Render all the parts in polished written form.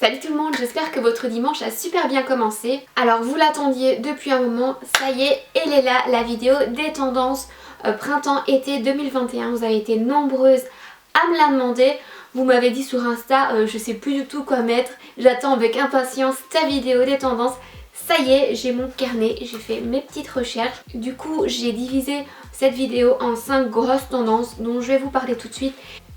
Salut tout le monde, j'espère que votre dimanche a super bien commencé. Alors vous l'attendiez depuis un moment, ça y est, elle est là, la vidéo des tendances printemps-été 2021. Vous avez été nombreuses à me la demander. Vous m'avez dit sur Insta, je sais plus du tout quoi mettre. J'attends avec impatience ta vidéo des tendances. Ça y est, j'ai mon carnet, j'ai fait mes petites recherches. Du coup, j'ai divisé cette vidéo en 5 grosses tendances dont je vais vous parler tout de suite.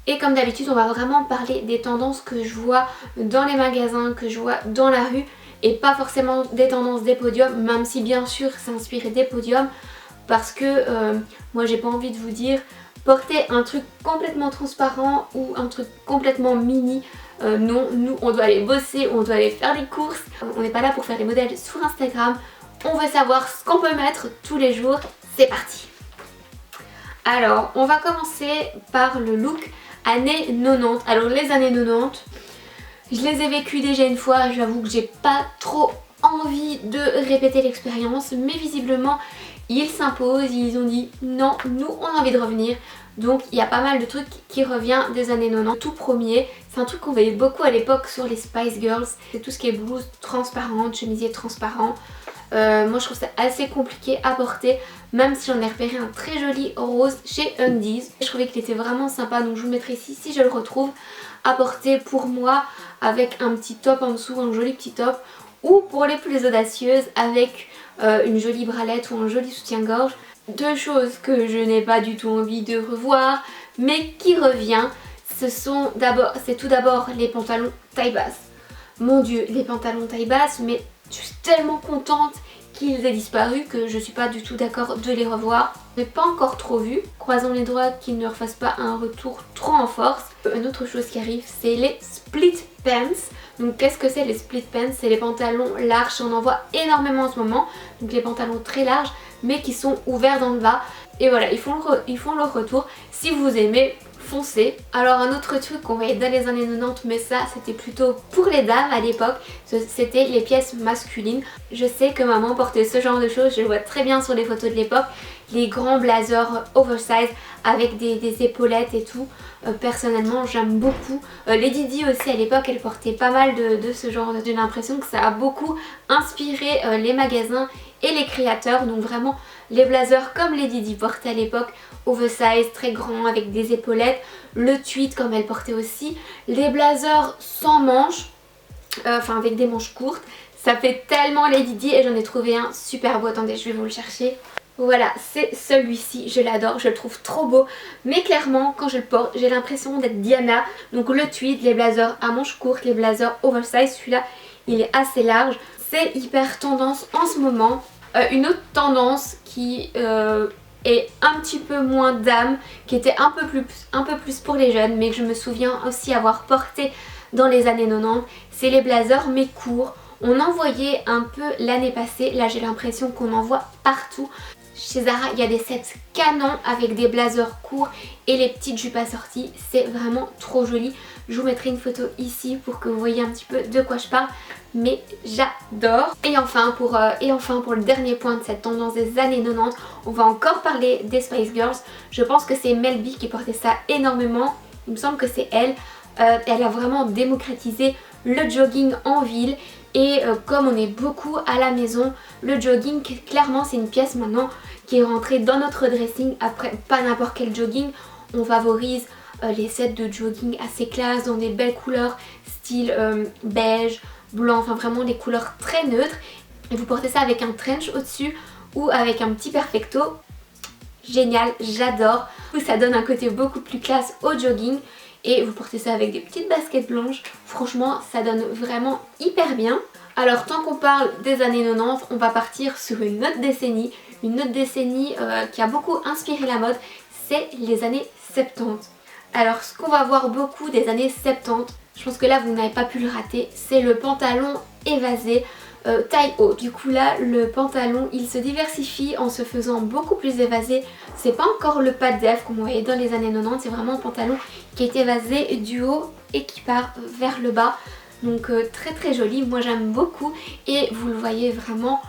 Et comme d'habitude, on va vraiment parler des tendances que je vois dans les magasins, que je vois dans la rue, et pas forcément des tendances des podiums, même si bien sûr c'est inspiré des podiums, parce que moi j'ai pas envie de vous dire porter un truc complètement transparent ou un truc complètement mini. Non, nous on doit aller bosser, on doit aller faire les courses, on n'est pas là pour faire des modèles sur Instagram, on veut savoir ce qu'on peut mettre tous les jours. C'est parti! Alors on va commencer par le look années 90. Alors les années 90, je les ai vécues déjà une fois, j'avoue que j'ai pas trop envie de répéter l'expérience, mais visiblement ils s'imposent, ils ont dit non, nous on a envie de revenir. Donc il y a pas mal de trucs qui reviennent des années 90. Tout premier, c'est un truc qu'on voyait beaucoup à l'époque sur les Spice Girls, c'est tout ce qui est blouse transparente, chemisier transparent. Moi je trouve ça assez compliqué à porter, même si j'en ai repéré un très joli rose chez Undies. Je trouvais qu'il était vraiment sympa, donc je vous le mettrai ici si je le retrouve, à porter pour moi avec un petit top en dessous, un joli petit top, ou pour les plus audacieuses avec une jolie bralette ou un joli soutien-gorge. Deux choses que je n'ai pas du tout envie de revoir, mais qui revient, c'est tout d'abord les pantalons taille basse. Mon dieu, les pantalons taille basse, mais je suis tellement contente qu'ils aient disparu que je suis pas du tout d'accord de les revoir. Je n'ai pas encore trop vu. Croisons les doigts qu'ils ne refassent pas un retour trop en force. Une autre chose qui arrive, c'est les split pants. Donc qu'est-ce que c'est les split pants? C'est les pantalons larges, on en voit énormément en ce moment. Donc les pantalons très larges mais qui sont ouverts dans le bas. Et voilà, ils font leur retour. Si vous aimez, foncez. Alors un autre truc qu'on voyait dans les années 90, mais ça c'était plutôt pour les dames à l'époque, c'était les pièces masculines. Je sais que maman portait ce genre de choses, je le vois très bien sur les photos de l'époque. Les grands blazers oversize avec des épaulettes et tout. Personnellement j'aime beaucoup. Lady Di aussi à l'époque, elle portait pas mal de ce genre. J'ai l'impression que ça a beaucoup inspiré les magasins et les créateurs. Donc vraiment les blazers comme Lady Di portait à l'époque, oversize, très grand avec des épaulettes. Le tweed comme elle portait aussi. Les blazers sans manches, enfin avec des manches courtes. Ça fait tellement Lady Di et j'en ai trouvé un super beau. Attendez, je vais vous le chercher. Voilà, c'est celui-ci, je l'adore, je le trouve trop beau. Mais clairement, quand je le porte, j'ai l'impression d'être Diana. Donc le tweed, les blazers à manches courtes, les blazers oversize, celui-là, il est assez large. C'est hyper tendance en ce moment. Une autre tendance qui est un petit peu moins dame, qui était un peu plus pour les jeunes, mais que je me souviens aussi avoir porté dans les années 90, c'est les blazers mais courts. On en voyait un peu l'année passée, là j'ai l'impression qu'on en voit partout. Chez Zara, il y a des sets canons avec des blazers courts et les petites jupes assorties. C'est vraiment trop joli. Je vous mettrai une photo ici pour que vous voyez un petit peu de quoi je parle. Mais j'adore. Et enfin pour le dernier point de cette tendance des années 90, on va encore parler des Spice Girls. Je pense que c'est Mel B qui portait ça énormément. Il me semble que c'est elle. Elle a vraiment démocratisé le jogging en ville. Et comme on est beaucoup à la maison, le jogging, clairement c'est une pièce maintenant qui est rentrée dans notre dressing. Après, pas n'importe quel jogging, on favorise les sets de jogging assez classe, dans des belles couleurs, style beige, blanc, enfin vraiment des couleurs très neutres. Et vous portez ça avec un trench au-dessus ou avec un petit perfecto. Génial, j'adore. Ça donne un côté beaucoup plus classe au jogging. Et vous portez ça avec des petites baskets blanches. Franchement, ça donne vraiment hyper bien. Alors tant qu'on parle des années 90, on va partir sur une autre décennie. Une autre décennie qui a beaucoup inspiré la mode, c'est les années 70. Alors ce qu'on va voir beaucoup des années 70, je pense que là vous n'avez pas pu le rater, c'est le pantalon évasé. Taille haute. Du coup là le pantalon il se diversifie en se faisant beaucoup plus évasé. C'est pas encore le pas de def comme on voyait dans les années 90, c'est vraiment un pantalon qui est évasé du haut et qui part vers le bas. Donc très très joli, moi j'aime beaucoup et vous le voyez vraiment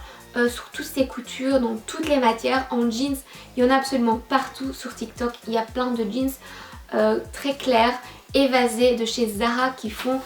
sur toutes ces coutures, dans toutes les matières, en jeans. Il y en a absolument partout sur TikTok, il y a plein de jeans très clairs, évasés de chez Zara qui font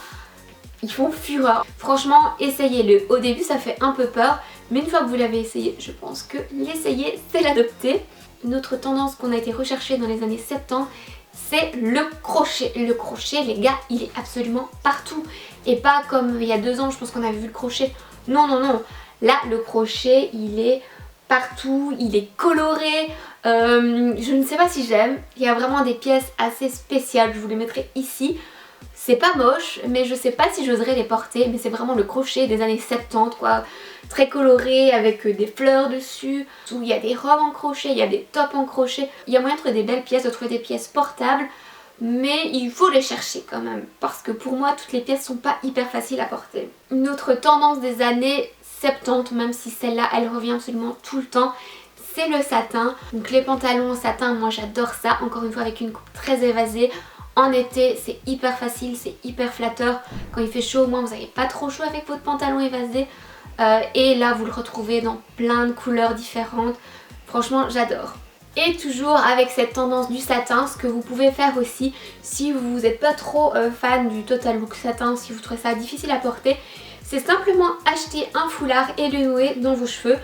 ils font fureur. Franchement, essayez-le. Au début ça fait un peu peur, mais une fois que vous l'avez essayé, je pense que l'essayer c'est l'adopter. Une autre tendance qu'on a été recherchée dans les années 70, c'est le crochet. Le crochet, les gars, il est absolument partout. Et pas comme il y a 2 ans, je pense qu'on avait vu le crochet. Non, non, non. Là, le crochet, il est partout, il est coloré. Je ne sais pas si j'aime. Il y a vraiment des pièces assez spéciales. Je vous les mettrai ici. C'est pas moche, mais je sais pas si j'oserais les porter. Mais c'est vraiment le crochet des années 70, quoi. Très coloré, avec des fleurs dessus. Il y a des robes en crochet, il y a des tops en crochet. Il y a moyen de trouver des belles pièces, de trouver des pièces portables. Mais il faut les chercher quand même. Parce que pour moi, toutes les pièces sont pas hyper faciles à porter. Une autre tendance des années 70, même si celle-là, elle revient absolument tout le temps, c'est le satin. Donc les pantalons en satin, moi j'adore ça. Encore une fois, avec une coupe très évasée. En été, c'est hyper facile, c'est hyper flatteur. Quand il fait chaud, au moins vous n'avez pas trop chaud avec votre pantalon évasé. Et là, vous le retrouvez dans plein de couleurs différentes. Franchement, j'adore. Et toujours avec cette tendance du satin, ce que vous pouvez faire aussi, si vous n'êtes pas trop fan du total look satin, si vous trouvez ça difficile à porter, c'est simplement acheter un foulard et le nouer dans vos cheveux.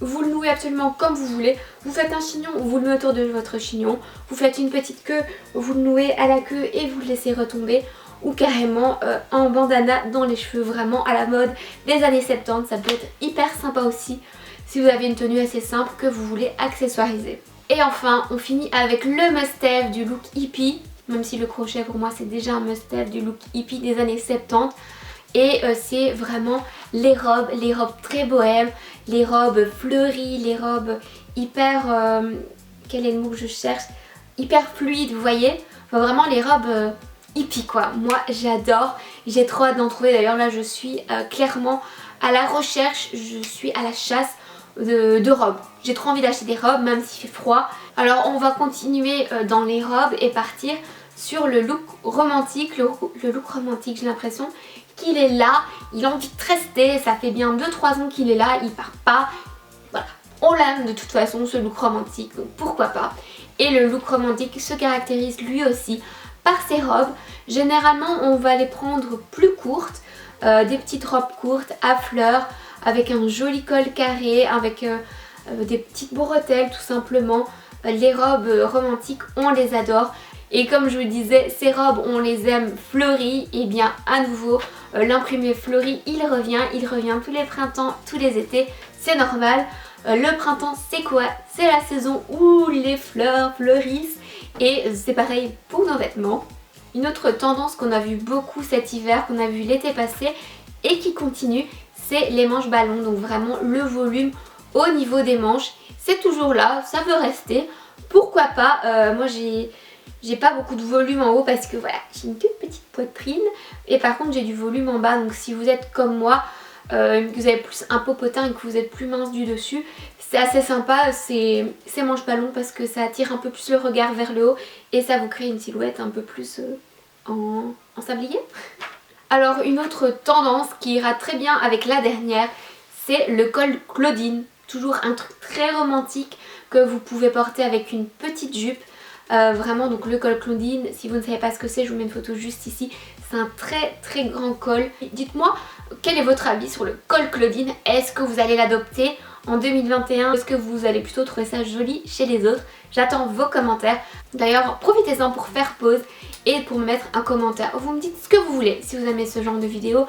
Vous le nouez absolument comme vous voulez. Vous faites un chignon, vous le nouez autour de votre chignon. Vous faites une petite queue, vous le nouez à la queue et vous le laissez retomber. Ou carrément en bandana dans les cheveux, vraiment à la mode des années 70. Ça peut être hyper sympa aussi si vous avez une tenue assez simple que vous voulez accessoiriser. Et enfin, on finit avec le must-have du look hippie. Même si le crochet pour moi c'est déjà un must-have du look hippie des années 70. Et c'est vraiment les robes très bohèmes, les robes fleuries, les robes hyper... quel est le mot que je cherche? Hyper fluides, vous voyez? Enfin, vraiment les robes hippie quoi. Moi j'adore, j'ai trop hâte d'en trouver. D'ailleurs là je suis clairement à la recherche, je suis à la chasse de robes. J'ai trop envie d'acheter des robes même s'il fait froid. Alors on va continuer dans les robes et partir sur le look romantique. Le look romantique, j'ai l'impression qu'il est là, il a envie de rester, ça fait bien 2-3 ans qu'il est là, il part pas. Voilà, on l'aime de toute façon ce look romantique, donc pourquoi pas. Et le look romantique se caractérise lui aussi par ses robes. Généralement on va les prendre plus courtes, des petites robes courtes à fleurs, avec un joli col carré, avec des petites bretelles tout simplement. Les robes romantiques on les adore. Et comme je vous disais, ces robes on les aime fleuries, et bien à nouveau l'imprimé fleuri il revient tous les printemps, tous les étés, c'est normal. Le printemps c'est quoi? C'est la saison où les fleurs fleurissent et c'est pareil pour nos vêtements. Une autre tendance qu'on a vu beaucoup cet hiver, qu'on a vu l'été passé et qui continue, c'est les manches ballons. Donc vraiment le volume au niveau des manches, c'est toujours là, ça veut rester. Pourquoi pas, moi j'ai pas beaucoup de volume en haut parce que voilà, j'ai une toute petite poitrine et par contre j'ai du volume en bas. Donc si vous êtes comme moi, que vous avez plus un popotin et que vous êtes plus mince du dessus, c'est assez sympa ces manches ballons parce que ça attire un peu plus le regard vers le haut et ça vous crée une silhouette un peu plus en sablier. Alors une autre tendance qui ira très bien avec la dernière, c'est le col Claudine. Toujours un truc très romantique que vous pouvez porter avec une petite jupe. Vraiment donc le col Claudine, si vous ne savez pas ce que c'est, je vous mets une photo juste ici. C'est un très grand col. Dites-moi quel est votre avis sur le col Claudine. Est-ce que vous allez l'adopter en 2021? Est-ce que vous allez plutôt trouver ça joli chez les autres? J'attends vos commentaires. D'ailleurs profitez-en pour faire pause et pour me mettre un commentaire. Vous me dites ce que vous voulez si vous aimez ce genre de vidéo.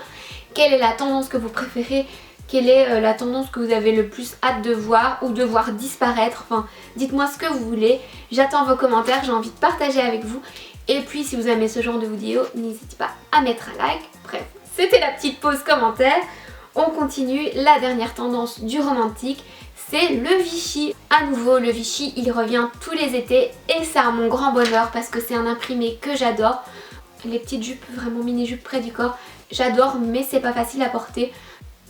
Quelle est la tendance que vous préférez? Quelle est la tendance que vous avez le plus hâte de voir ou de voir disparaître? Enfin, dites-moi ce que vous voulez. J'attends vos commentaires, j'ai envie de partager avec vous. Et puis si vous aimez ce genre de vidéo, n'hésitez pas à mettre un like. Bref, c'était la petite pause commentaire. On continue. La dernière tendance du romantique, c'est le Vichy. À nouveau, le Vichy, il revient tous les étés et c'est à mon grand bonheur parce que c'est un imprimé que j'adore. Les petites jupes, vraiment mini-jupes près du corps, j'adore mais c'est pas facile à porter.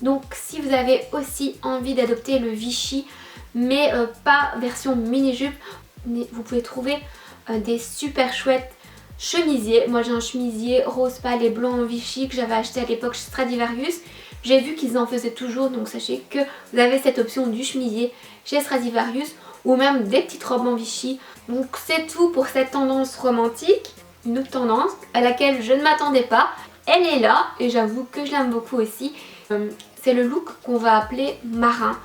Donc si vous avez aussi envie d'adopter le Vichy mais pas version mini-jupe, vous pouvez trouver des super chouettes chemisiers. Moi j'ai un chemisier rose pâle et blanc en Vichy que j'avais acheté à l'époque chez Stradivarius. J'ai vu qu'ils en faisaient toujours, donc sachez que vous avez cette option du chemisier chez Stradivarius ou même des petites robes en Vichy. Donc c'est tout pour cette tendance romantique. Une autre tendance à laquelle je ne m'attendais pas, elle est là et j'avoue que je l'aime beaucoup aussi. C'est le look qu'on va appeler marin.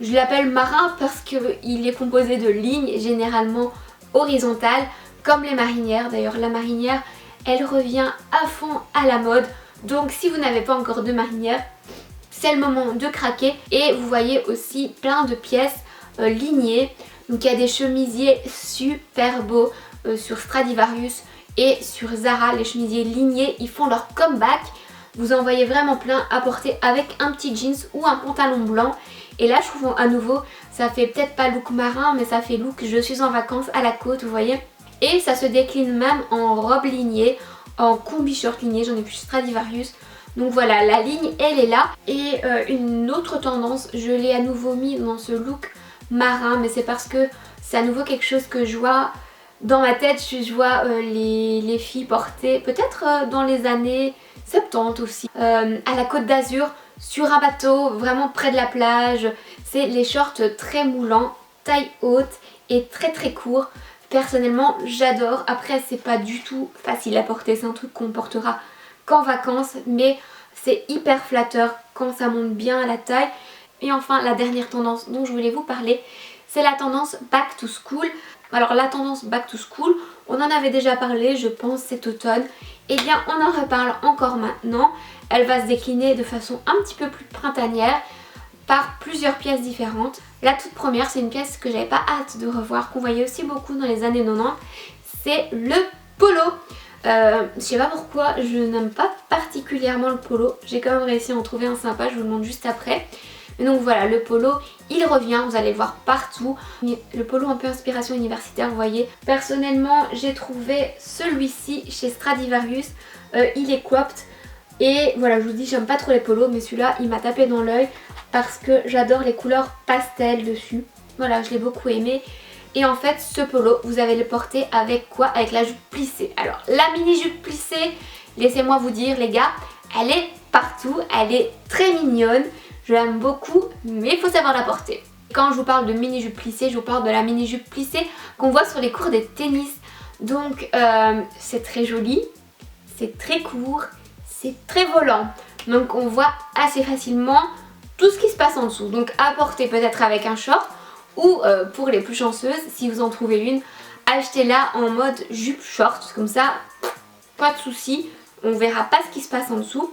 Je l'appelle marin parce qu'il est composé de lignes généralement horizontales comme les marinières. D'ailleurs la marinière elle revient à fond à la mode. Donc si vous n'avez pas encore de marinière, c'est le moment de craquer. Et vous voyez aussi plein de pièces lignées. Donc il y a des chemisiers super beaux sur Stradivarius et sur Zara. Les chemisiers lignés ils font leur comeback. Vous en voyez vraiment plein à porter avec un petit jeans ou un pantalon blanc. Et là je trouve à nouveau ça fait peut-être pas look marin mais ça fait look je suis en vacances à la côte, vous voyez. Et ça se décline même en robe lignée, en combi short ligné, j'en ai plus Stradivarius. Donc voilà, la ligne elle est là. Et une autre tendance, je l'ai à nouveau mis dans ce look marin, mais c'est parce que c'est à nouveau quelque chose que je vois dans ma tête. Je vois les filles porter peut-être dans les années 70 aussi, à la Côte d'Azur, sur un bateau, vraiment près de la plage. C'est les shorts très moulants, taille haute et très très courts. Personnellement j'adore. Après c'est pas du tout facile à porter, c'est un truc qu'on portera qu'en vacances, mais c'est hyper flatteur quand ça monte bien à la taille. Et enfin la dernière tendance dont je voulais vous parler, c'est la tendance back to school. Alors la tendance back to school, on en avait déjà parlé je pense cet automne. Et bien on en reparle encore maintenant. Elle va se décliner de façon un petit peu plus printanière par plusieurs pièces différentes. La toute première c'est une pièce que j'avais pas hâte de revoir, qu'on voyait aussi beaucoup dans les années 90. C'est le polo. Je sais pas pourquoi je n'aime pas particulièrement le polo. J'ai quand même réussi à en trouver un sympa, je vous le montre juste après. Mais donc voilà, le polo il revient, vous allez le voir partout. Le polo un peu inspiration universitaire, vous voyez. Personnellement j'ai trouvé celui-ci chez Stradivarius, il est cropped. Et voilà, je vous dis j'aime pas trop les polos, mais celui-là il m'a tapé dans l'œil parce que j'adore les couleurs pastel dessus. Voilà, je l'ai beaucoup aimé. Et en fait ce polo vous allez le porter avec quoi? Avec la jupe plissée. Alors la mini jupe plissée, laissez-moi vous dire les gars, elle est partout, elle est très mignonne. Je l'aime beaucoup mais il faut savoir la porter. Quand je vous parle de mini jupe plissée, je vous parle de la mini jupe plissée qu'on voit sur les cours de tennis. Donc c'est très joli, c'est très court, c'est très volant. Donc on voit assez facilement tout ce qui se passe en dessous. Donc à porter peut-être avec un short ou pour les plus chanceuses, si vous en trouvez une, achetez-la en mode jupe short. Comme ça, pas de souci, on verra pas ce qui se passe en dessous.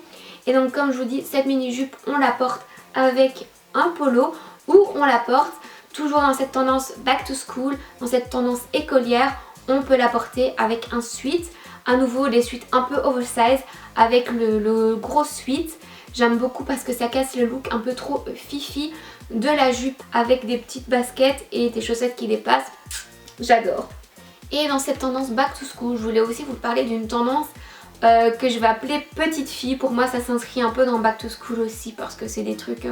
Et donc comme je vous dis, cette mini jupe on la porte avec un polo ou on la porte toujours dans cette tendance back to school, dans cette tendance écolière. On peut la porter avec un sweat, à nouveau des sweats un peu oversize avec le gros sweat. J'aime beaucoup parce que ça casse le look un peu trop fifi de la jupe avec des petites baskets et des chaussettes qui dépassent. J'adore. Et dans cette tendance back to school, je voulais aussi vous parler d'une tendance que je vais appeler petite fille. Pour moi ça s'inscrit un peu dans back to school aussi parce que c'est des trucs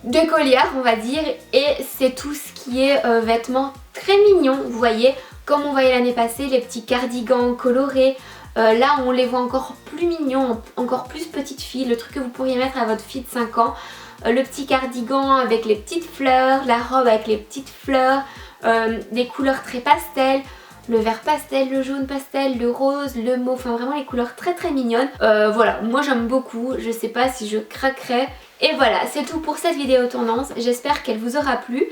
d'écolière on va dire. Et c'est tout ce qui est vêtements très mignons, vous voyez, comme on voyait l'année passée, les petits cardigans colorés. Là on les voit encore plus mignons, encore plus petite fille, le truc que vous pourriez mettre à votre fille de 5 ans. Le petit cardigan avec les petites fleurs, la robe avec les petites fleurs, des couleurs très pastel, le vert pastel, le jaune pastel, le rose, le mauve, enfin vraiment les couleurs très très mignonnes. Voilà, moi j'aime beaucoup, je sais pas si je craquerai. Et voilà, c'est tout pour cette vidéo tendance, j'espère qu'elle vous aura plu.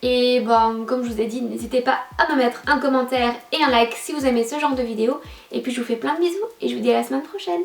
Et bon, comme je vous ai dit, n'hésitez pas à me mettre un commentaire et un like si vous aimez ce genre de vidéo. Et puis je vous fais plein de bisous et je vous dis à la semaine prochaine.